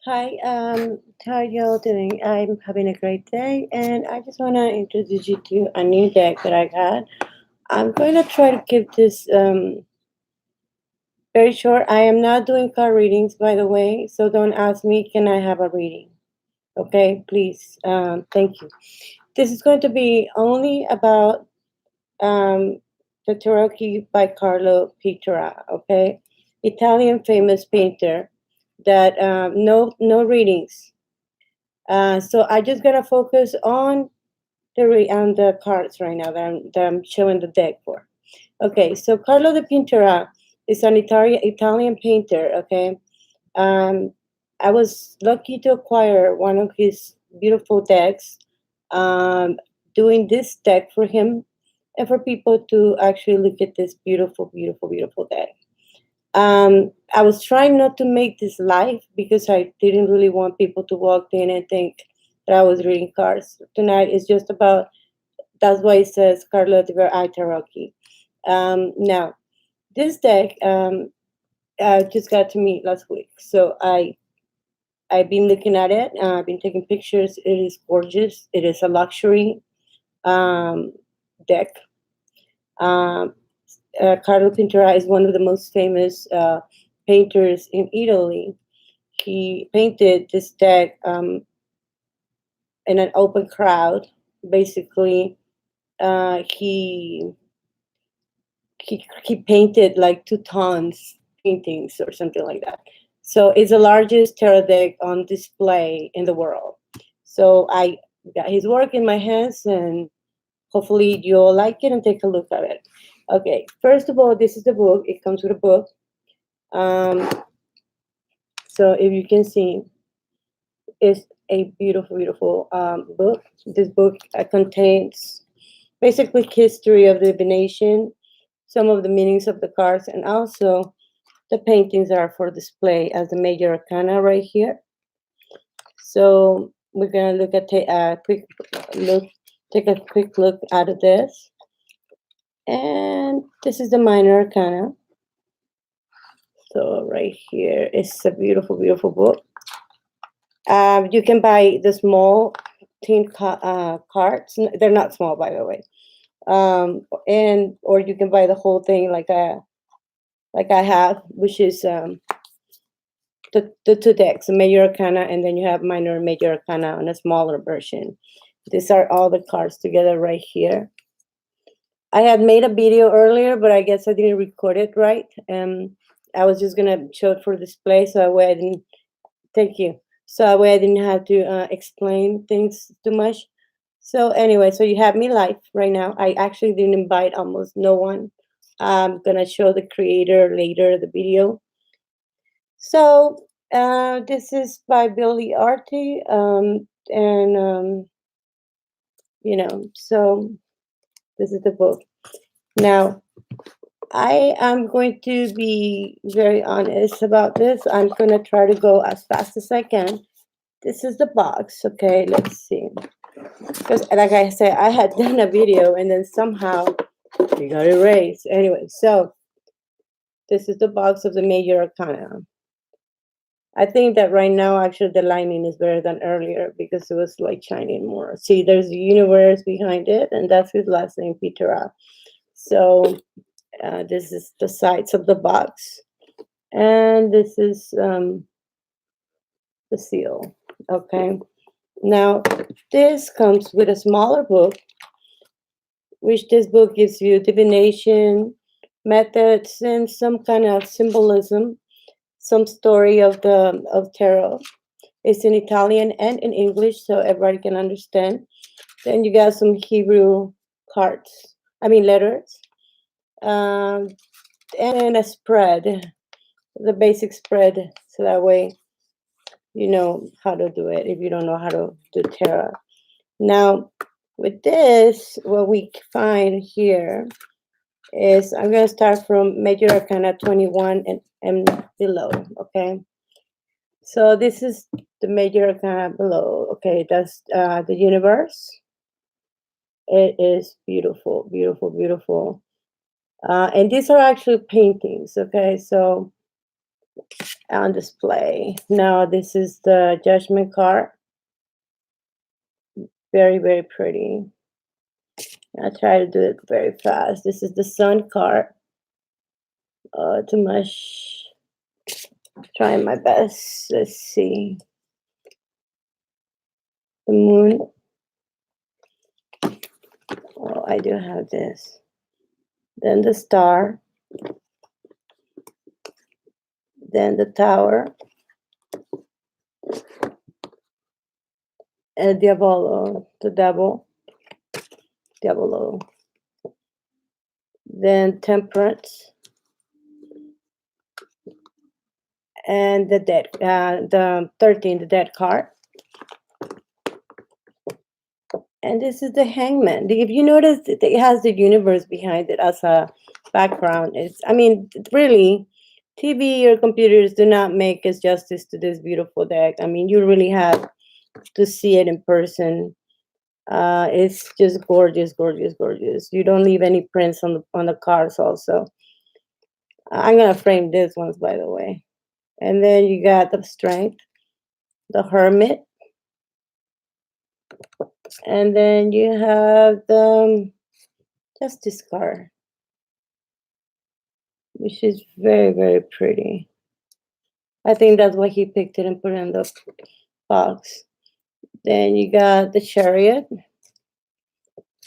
Hi, how are y'all doing? I'm having a great day, and I just want to introduce you to a new deck that I got. I'm going to try to keep this very short. I am not doing card readings, by the way, so don't ask me, can I have a reading? Okay, please. Thank you. This is going to be only about um, the Tarocchi by Carlo Piterà, okay? Italian famous painter that no readings. So I just gotta focus on on the cards right now that I'm showing the deck for. Okay, so Carlo de Pintera is an Italian painter. Okay, um, I was lucky to acquire one of his beautiful decks. Um, Doing this deck for him and for people to actually look at this beautiful, beautiful, beautiful deck. I was trying not to make this live because I didn't really want people to walk in and think that I was reading cards. Tonight is just about, that's why it says Carlo de Tarocchi. Now, this deck just got to me last week. So I've been looking at it. I've been taking pictures. It is gorgeous. It is a luxury um, deck. Um, Carlo Pintera is one of the most famous painters in Italy. He painted this deck in an open crowd. Basically, uh, he he painted like 2 tons paintings or something like that. So it's the largest tarot deck on display in the world. So I got his work in my hands, and hopefully you'll like it and take a look at it. Okay, first of all, this is the book. It comes with a book. Um, so if you can see, it's a beautiful, beautiful book. This book contains basically history of divination, some of the meanings of the cards, and also the paintings are for display as the major arcana right here. So we're gonna look at a quick look, take a quick look at this, and this is the minor arcana. So right here is a beautiful, beautiful book. You can buy the small cards. They're not small, by the way. And or you can buy the whole thing like I have, which is the 2 decks, major arcana, and then you have minor and major arcana on a smaller version. These are all the cards together right here. I had made a video earlier, but I guess I didn't record it right. I was just gonna show it for display, so that way I didn't. Thank you. So that way I didn't have to explain things too much. So anyway, so you have me live right now. I actually didn't invite almost no one. I'm gonna show the creator later the video. So this is by Billy Artie, and so this is the book. Now I am going to be very honest about this. I'm gonna try to go as fast as I can. This is the box. Okay, let's see. Because like I said, I had done a video and then somehow it got erased. Anyway, so this is the box of the major arcana. I think that right now, actually, the lining is better than earlier because it was like shining more. See, there's the universe behind it, and that's his last name, Piterà. So this is the sides of the box, and this is the seal. Okay. Now, this comes with a smaller book, which this book gives you divination methods and some kind of symbolism, some story of tarot. It's in Italian and in English, so everybody can understand. Then you got some Hebrew cards, I mean letters, um, and a spread, the basic spread, so that way you know how to do it if you don't know how to do tarot. Now, with this, what we find here is I'm going to start from Major Arcana 21 and below, okay? So this is the Major Arcana below, okay? That's the universe. It is beautiful, beautiful, beautiful. And these are actually paintings, okay? So on display. Now this is the Judgment card. Very, very pretty. I try to do it very fast. This is the Sun card. Too much. Trying my best. Let's see. The Moon. Oh, I do have this. Then the Star. Then the Tower. El Diavolo, the Devil. Diavolo. Then Temperance. And the Dead, the 13, the Dead card. And this is the Hangman. If you notice, it has the universe behind it as a background. It's, I mean, really, TV or computers do not make us justice to this beautiful deck. I mean, you really have to see it in person. It's just gorgeous, gorgeous, gorgeous. You don't leave any prints on the cards. Also, I'm gonna frame this ones, by the way. And then you got the Strength, the Hermit, and then you have the Justice card, which is very, very pretty. I think that's why he picked it and put it in the box. Then you got the Chariot,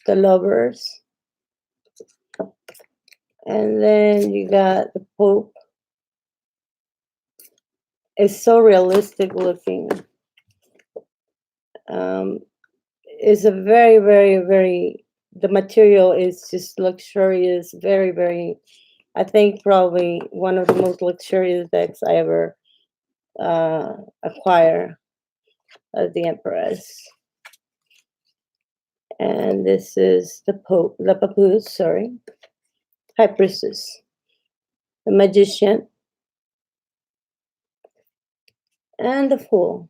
the Lovers, and then you got the Pope. It's so realistic looking. It's a very, very, very, the material is just luxurious, very, very, I think probably one of the most luxurious decks I ever acquire as the Empress. And this is the Pope, the Papoose, sorry, High Priestess, the Magician, and the Fool.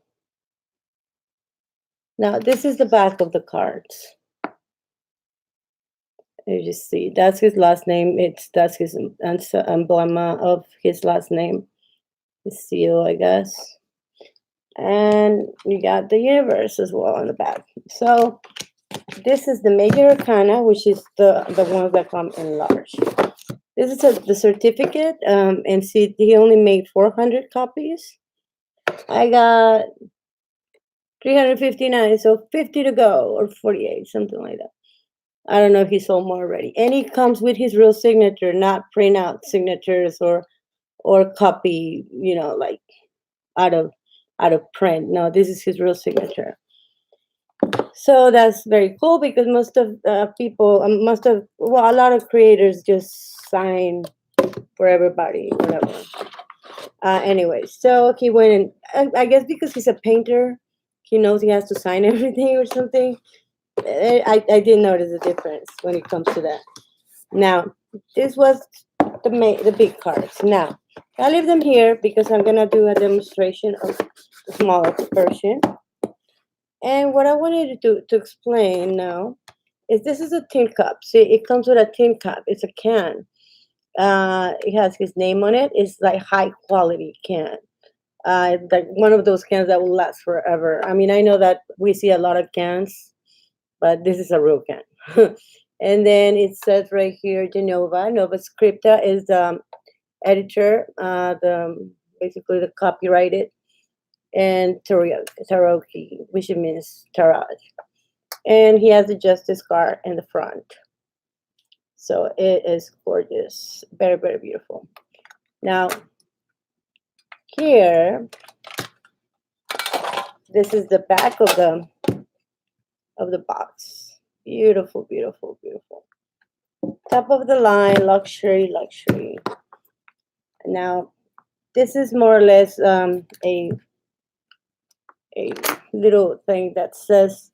Now, this is the back of the cards. You just see, that's his last name. That's his emblem of his last name, his seal, I guess. And you got the universe as well on the back. So this is the Major Arcana, which is the ones that come in large. This is the certificate, and see, he only made 400 copies. I got 359, so 50 to go, or 48, something like that. I don't know if he sold more already. And he comes with his real signature, not print out signatures or copy, like out of print. No, this is his real signature. So that's very cool because most of people, a lot of creators just sign for everybody, whatever. Anyway, so he went and I guess because he's a painter, he knows he has to sign everything or something. I didn't notice the difference when it comes to that. Now, this was the big cards. Now, I leave them here because I'm gonna do a demonstration of the smaller version. And what I wanted to explain now is this is a tin cup. See, it comes with a tin cup. It's a can. It has his name on it. It's like high quality can. Like one of those cans that will last forever. I mean, I know that we see a lot of cans, but this is a real can. And then it says right here, Genova. Nova Scripta is the editor, basically the copyrighted, and Tarocchi, which means tarot. And he has the Justice card in the front. So it is gorgeous. Very, very beautiful. Now, here, this is the back of the box. Beautiful, beautiful, beautiful. Top of the line, luxury, luxury. Now, this is more or less a little thing that says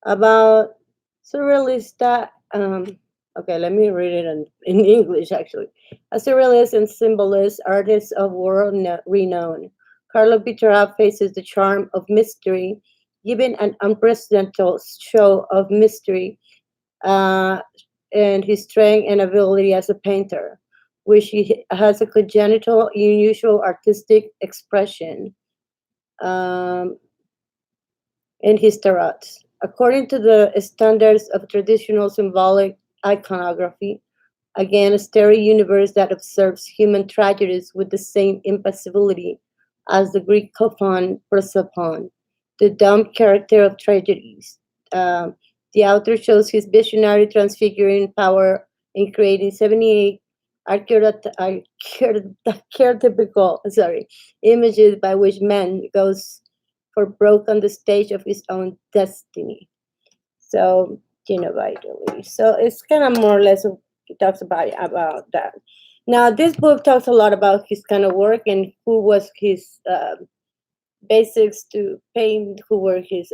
about surrealista. Okay, let me read it in English, actually. A surrealist and symbolist, artist of world renown, Carlo Piterà faces the charm of mystery, giving an unprecedented show of mystery and his strength and ability as a painter. which he has a congenital, unusual artistic expression um, in his tarots. According to the standards of traditional symbolic iconography, again, a stereo universe that observes human tragedies with the same impassibility as the Greek Kophon Proserpine, the dumb character of tragedies. Um, the author shows his visionary transfiguring power in creating 78 archetypical images by which man goes for broke on the stage of his own destiny. So, by Italy. So it's kind of more or less he talks about that. Now, this book talks a lot about his kind of work and who was his basics to paint, who were his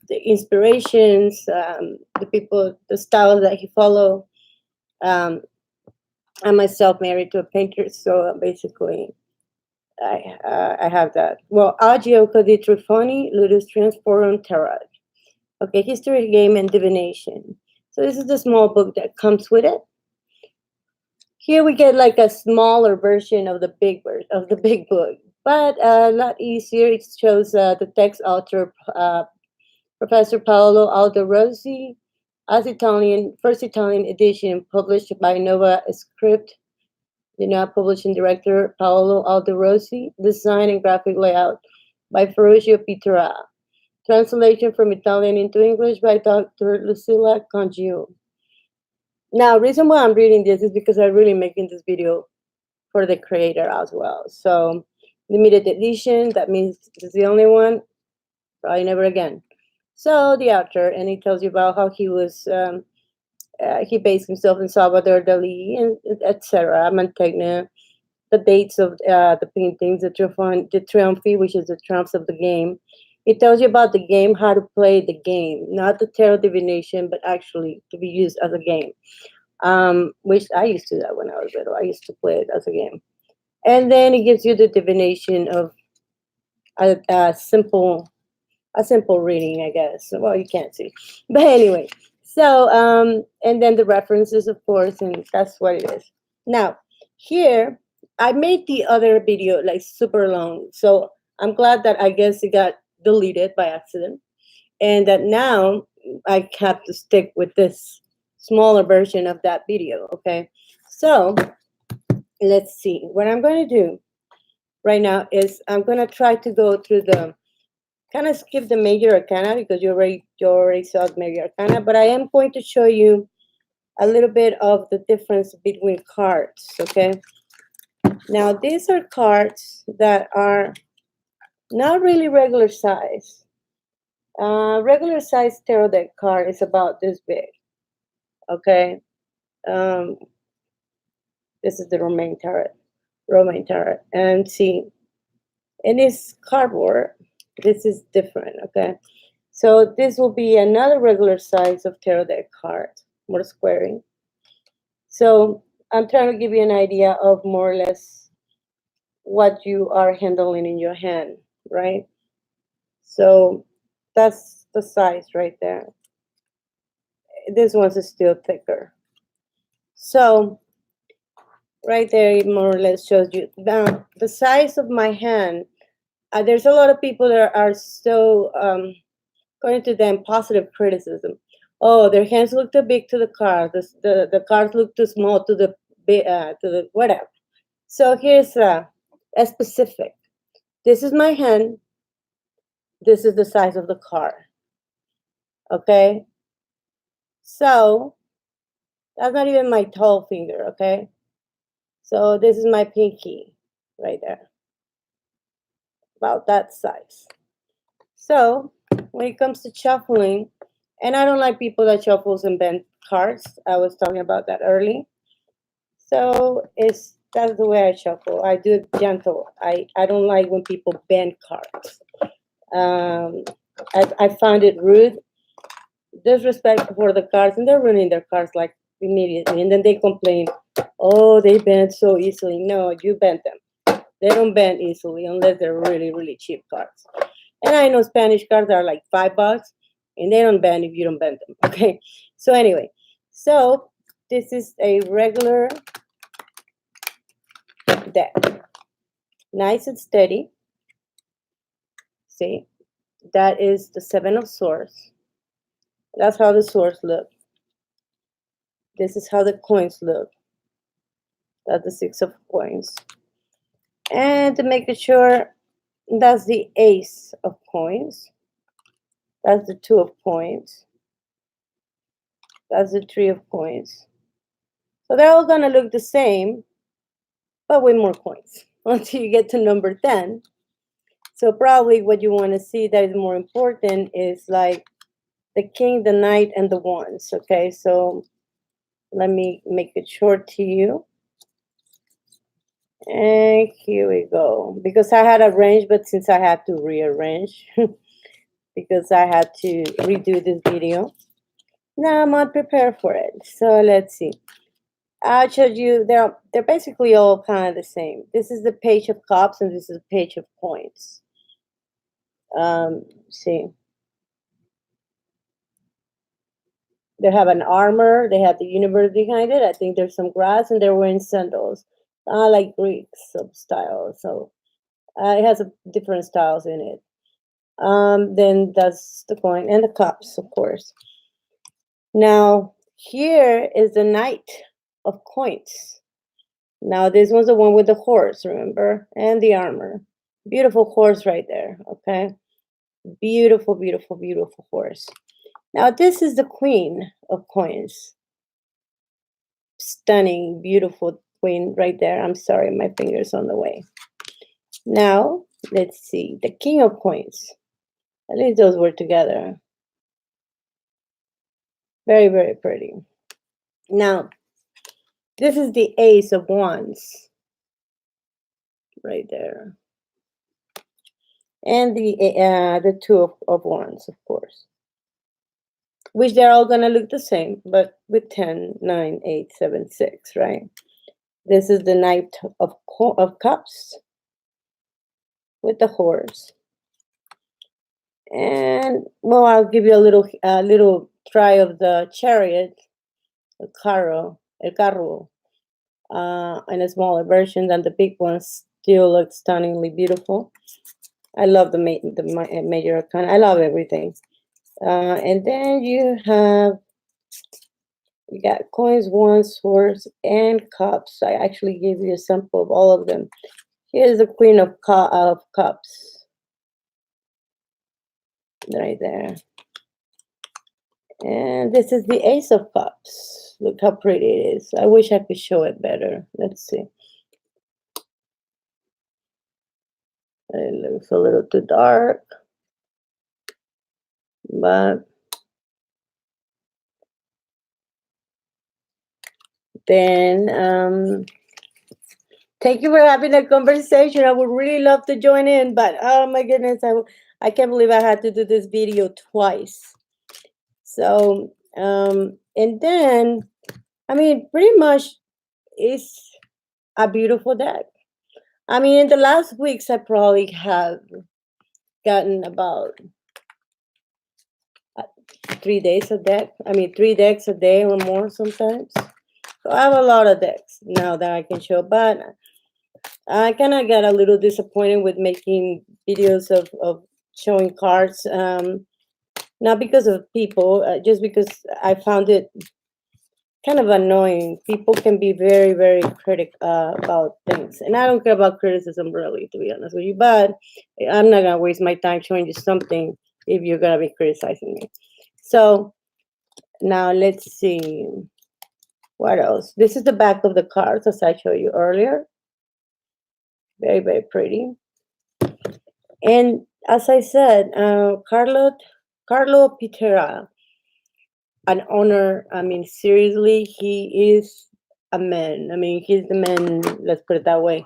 the inspirations, the people, the styles that he followed. Um, I'm myself married to a painter, so basically I have that. Well, Agio di Trifoni, Ludus Transforum Tarot. Okay, history, game, and divination. So this is the small book that comes with it. Here we get like a smaller version of the big book, but a lot easier. It shows the text author, Professor Paolo Aldo-Rossi, as first Italian edition, published by Nova Script. Publishing director Paolo Aldo-Rossi, design and graphic layout by Ferruccio Piterà. Translation from Italian into English by Dr. Lucilla Congiu. Now, reason why I'm reading this is because I'm really making this video for the creator as well. So, limited edition, that means this is the only one, probably never again. So, the author, and he tells you about how he based himself in Salvador Dali, and etc., Mantegna, the dates of the paintings, the Triumphi, which is the trumps of the game. It tells you about the game, how to play the game, not the tarot divination, but actually to be used as a game. Which I used to do that when I was little. I used to play it as a game. And then it gives you the divination of a simple reading, I guess. Well, you can't see, but anyway. So and then the references, of course, and that's what it is. Now, here I made the other video like super long, so I'm glad that I guess it got deleted by accident, and that now I have to stick with this smaller version of that video. Okay, so let's see. What I'm going to do right now is I'm going to try to go through the kind of skip the major arcana because you already saw the major arcana, but I am going to show you a little bit of the difference between cards. Okay, now these are cards that are not really regular size. Regular size tarot deck card is about this big. Okay, um, this is the Romaine tarot, and see, it is cardboard. This is different. Okay, so this will be another regular size of tarot deck card, more squaring. So I'm trying to give you an idea of more or less what you are handling in your hand, right? So that's the size right there. This one's is still thicker. So right there, it more or less shows you the size of my hand. There's a lot of people that are so, according to them, positive criticism. Oh, their hands look too big to the cards. The cards look too small to the whatever. So here's a specific. This is my hand. This is the size of the card. Okay. So that's not even my tall finger. Okay. So this is my pinky right there, about that size. So when it comes to shuffling, and I don't like people that shuffles and bend cards. I was talking about that early. So that's the way I shuffle. I do it gentle. I don't like when people bend cards. Um, I find it rude, disrespect for the cards, and they're ruining their cards like immediately. And then they complain, oh, they bend so easily. No, you bend them. They don't bend easily unless they're really, really cheap cards. And I know Spanish cards are like $5, and they don't bend if you don't bend them. Okay. So anyway, so this is a regular deck. Nice and steady. See, that is the Seven of Swords. That's how the swords look. This is how the coins look. That's the Six of Coins. And to make it sure, that's the Ace of Coins. That's the Two of Coins. That's the Three of Coins. So they're all gonna look the same, but with more coins until you get to number 10. So probably what you want to see that is more important is like the King, the Knight, and the Wands. Okay, so let me make it short to you. And here we go. Because I had arranged, but since I had to rearrange, because I had to redo this video, now I'm not prepared for it. So let's see. I showed you they're basically all kind of the same. This is the Page of Cups and this is the Page of Coins. See, they have an armor. They have the universe behind it. I think there's some grass, and they're wearing sandals. I like Greeks of style, so it has different styles in it. Then that's the coin and the cups, of course. Now here is the Knight of Coins. Now this one's the one with the horse, remember, and the armor. Beautiful horse right there. Okay, beautiful, beautiful, beautiful horse. Now this is the Queen of Coins. Stunning, beautiful queen right there. I'm sorry, my finger's on the way. Now let's see the King of Coins. At least those were together. Very, very pretty. Now, this is the Ace of Wands. Right there. And the Two of Wands, of course. Which they're all going to look the same, but with 10, 9, 8, 7, 6, right? This is the Knight of Cups with the horse. And, well, I'll give you a little try of the Chariot, el carro, in a smaller version than the big ones. Still look stunningly beautiful. I love the major arcana. I love everything. And then you got coins, wands, swords, and cups. I actually gave you a sample of all of them. Here's the Queen of Cups. Right there. And this is the Ace of Cups. Look how pretty it is. I wish I could show it better. Let's see. It looks a little too dark. But then thank you for having a conversation. I would really love to join in, but oh my goodness, I can't believe I had to do this video twice. So and then I mean pretty much it's a beautiful deck. I mean in the last weeks I probably have gotten about 3 days a deck. I mean 3 decks a day or more sometimes. So I have a lot of decks now that I can show, but I kind of got a little disappointed with making videos of showing cards. Not because of people, just because I found it kind of annoying. People can be very, very critical about things. And I don't care about criticism, really, to be honest with you. But I'm not going to waste my time showing you something if you're going to be criticizing me. So now let's see. What else? This is the back of the cards, as I showed you earlier. Very, very pretty. And as I said, Carlo Piterà, an honor. I mean, seriously, he is a man. I mean, he's the man, let's put it that way.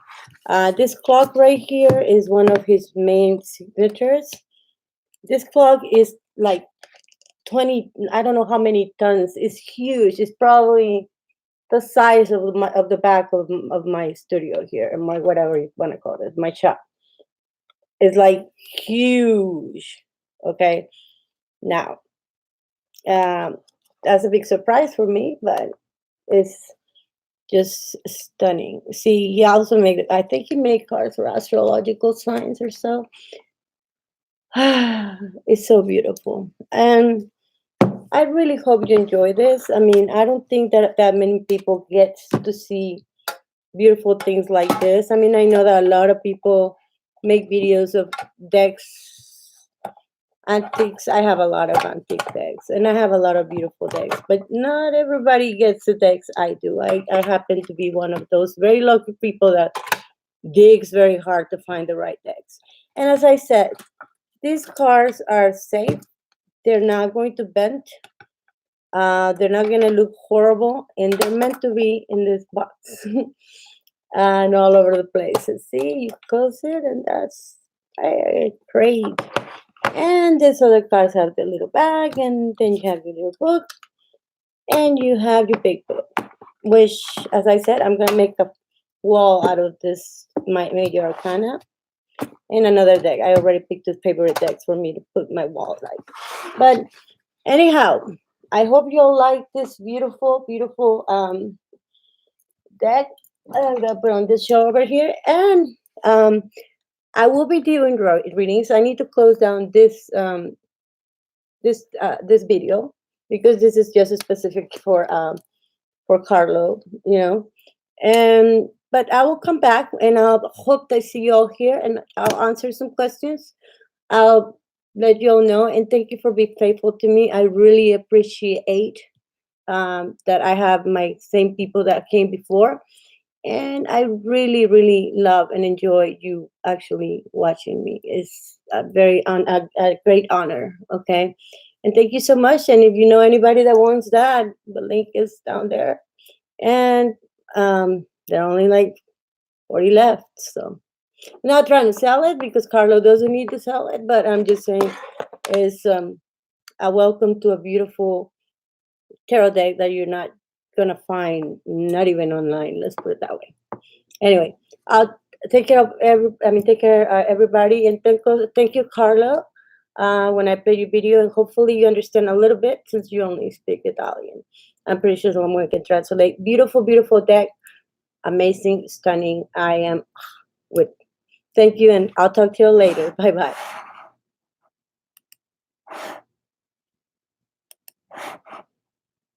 This clock right here is one of his main signatures. This clock is like 20, I don't know how many tons. It's huge. It's probably the size of the back of my studio here, or my whatever you want to call it, my shop. It's like huge. Okay, now that's a big surprise for me, but it's Just stunning. See, he also made, I think he made cards for astrological signs or so. It's so beautiful. And I really hope you enjoy this. I mean, I don't think that that many people get to see beautiful things like this. I mean, I know that a lot of people make videos of decks, antiques. I have a lot of antique decks, and I have a lot of beautiful decks, but not everybody gets the decks I do. I happen to be one of those very lucky people that digs very hard to find the right decks. And as I said, these cards are safe. They're not going to bend. They're not going to look horrible, and they're meant to be in this box and all over the place. And see, you close it, and that's great. And these other cards have the little bag, and then you have your little book, and you have your big book, which, as I said, I'm going to make a wall out of this, my major arcana, and another deck. I already picked the favorite decks for me to put my wall like. But anyhow, I hope you'll like this beautiful, beautiful deck. I'm going to put on this show over here. And I will be doing readings. I need to close down this video because this is just specific for Carlo, you know. And but I will come back and I'll hope to see you all here and I'll answer some questions. I'll let you all know and thank you for being faithful to me. I really appreciate that I have my same people that came before. And I really, really love and enjoy you actually watching me. It's a great honor. Okay, and thank you so much. And if you know anybody that wants that, the link is down there. And there are only like 40 left. So I'm not trying to sell it because Carlo doesn't need to sell it, but I'm just saying is a welcome to a beautiful tarot deck that you're not gonna find, not even online. Let's put it that way. Anyway, I'll take care of take care everybody, and thank you, Carlo. When I play your video, and hopefully you understand a little bit since you only speak Italian. I'm pretty sure someone can translate. Beautiful, beautiful deck, amazing, stunning. I am with. Thank you, and I'll talk to you later. Bye bye.